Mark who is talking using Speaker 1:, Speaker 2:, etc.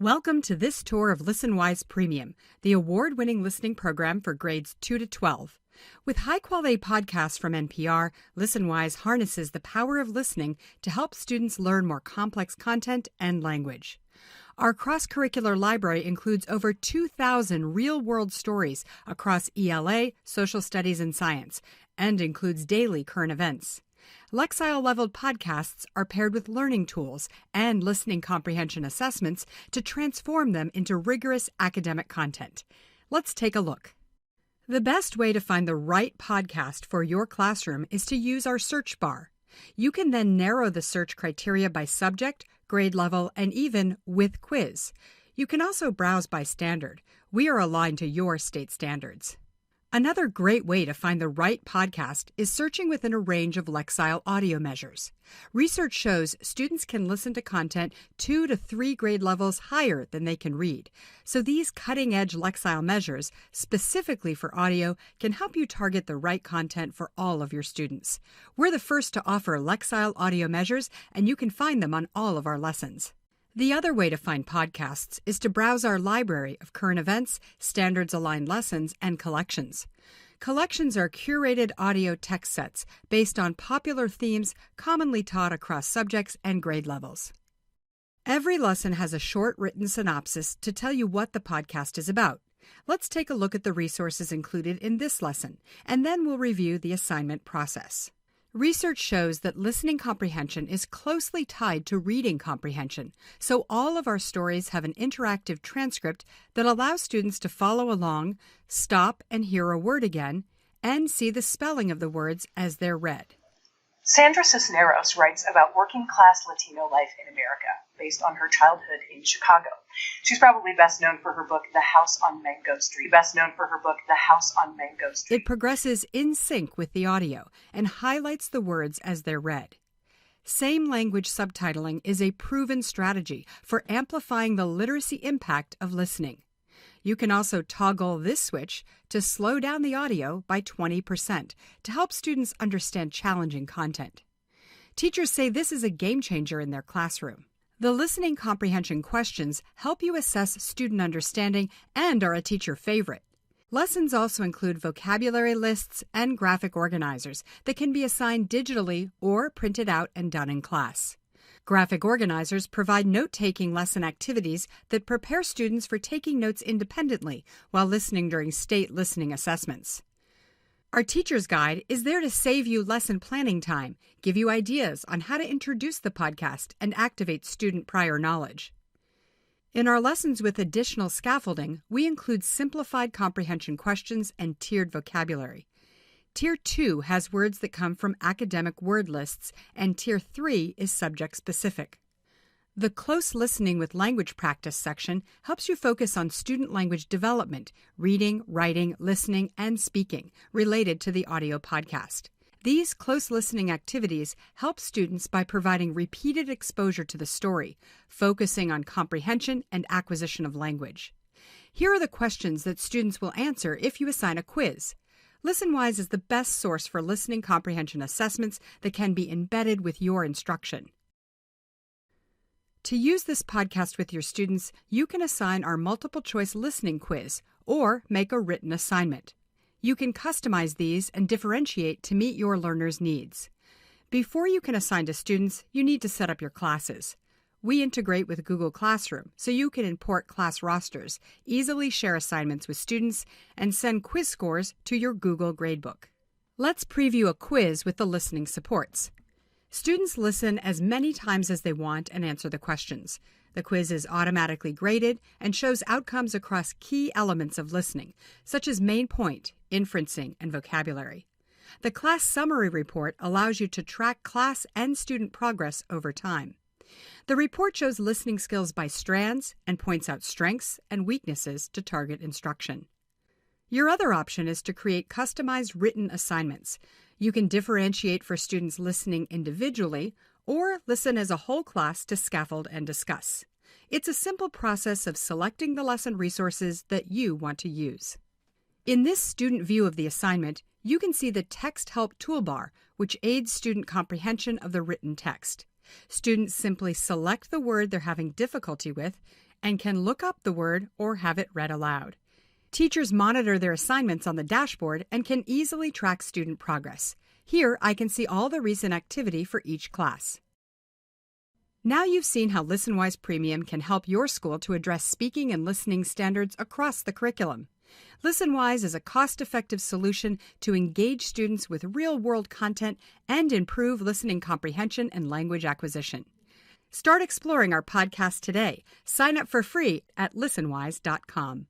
Speaker 1: Welcome to this tour of Listenwise Premium, the award-winning listening program for grades 2 to 12. With high-quality podcasts from NPR, Listenwise harnesses the power of listening to help students learn more complex content and language. Our cross-curricular library includes over 2,000 real-world stories across ELA, social studies, and science, and includes daily current events. Lexile-leveled podcasts are paired with learning tools and listening comprehension assessments to transform them into rigorous academic content. Let's take a look. The best way to find the right podcast for your classroom is to use our search bar. You can then narrow the search criteria by subject, grade level, and even with quiz. You can also browse by standard. We are aligned to your state standards. Another great way to find the right podcast is searching within a range of Lexile audio measures. Research shows students can listen to content 2 to 3 grade levels higher than they can read. So these cutting-edge Lexile measures, specifically for audio, can help you target the right content for all of your students. We're the first to offer Lexile audio measures, and you can find them on all of our lessons. The other way to find podcasts is to browse our library of current events, standards-aligned lessons, and collections. Collections are curated audio text sets based on popular themes commonly taught across subjects and grade levels. Every lesson has a short written synopsis to tell you what the podcast is about. Let's take a look at the resources included in this lesson, and then we'll review the assignment process. Research shows that listening comprehension is closely tied to reading comprehension, so all of our stories have an interactive transcript that allows students to follow along, stop and hear a word again, and see the spelling of the words as they're read.
Speaker 2: Sandra Cisneros writes about working-class Latino life in America, based on her childhood in Chicago. She's probably best known for her book, The House on Mango Street.
Speaker 1: It progresses in sync with the audio and highlights the words as they're read. Same language subtitling is a proven strategy for amplifying the literacy impact of listening. You can also toggle this switch to slow down the audio by 20% to help students understand challenging content. Teachers say this is a game changer in their classroom. The listening comprehension questions help you assess student understanding and are a teacher favorite. Lessons also include vocabulary lists and graphic organizers that can be assigned digitally or printed out and done in class. Graphic organizers provide note-taking lesson activities that prepare students for taking notes independently while listening during state listening assessments. Our teacher's guide is there to save you lesson planning time, give you ideas on how to introduce the podcast, and activate student prior knowledge. In our lessons with additional scaffolding, we include simplified comprehension questions and tiered vocabulary. Tier 2 has words that come from academic word lists, and Tier 3 is subject-specific. The Close Listening with Language Practice section helps you focus on student language development, reading, writing, listening, and speaking, related to the audio podcast. These close listening activities help students by providing repeated exposure to the story, focusing on comprehension and acquisition of language. Here are the questions that students will answer if you assign a quiz. Listenwise is the best source for listening comprehension assessments that can be embedded with your instruction. To use this podcast with your students, you can assign our multiple-choice listening quiz or make a written assignment. You can customize these and differentiate to meet your learners' needs. Before you can assign to students, you need to set up your classes. We integrate with Google Classroom, so you can import class rosters, easily share assignments with students, and send quiz scores to your Google Gradebook. Let's preview a quiz with the listening supports. Students listen as many times as they want and answer the questions. The quiz is automatically graded and shows outcomes across key elements of listening, such as main point, inferencing, and vocabulary. The class summary report allows you to track class and student progress over time. The report shows listening skills by strands and points out strengths and weaknesses to target instruction. Your other option is to create customized written assignments. You can differentiate for students listening individually or listen as a whole class to scaffold and discuss. It's a simple process of selecting the lesson resources that you want to use. In this student view of the assignment, you can see the Text Help toolbar, which aids student comprehension of the written text. Students simply select the word they're having difficulty with and can look up the word or have it read aloud. Teachers monitor their assignments on the dashboard and can easily track student progress. Here, I can see all the recent activity for each class. Now you've seen how Listenwise Premium can help your school to address speaking and listening standards across the curriculum. Listenwise is a cost-effective solution to engage students with real-world content and improve listening comprehension and language acquisition. Start exploring our podcast today. Sign up for free at listenwise.com.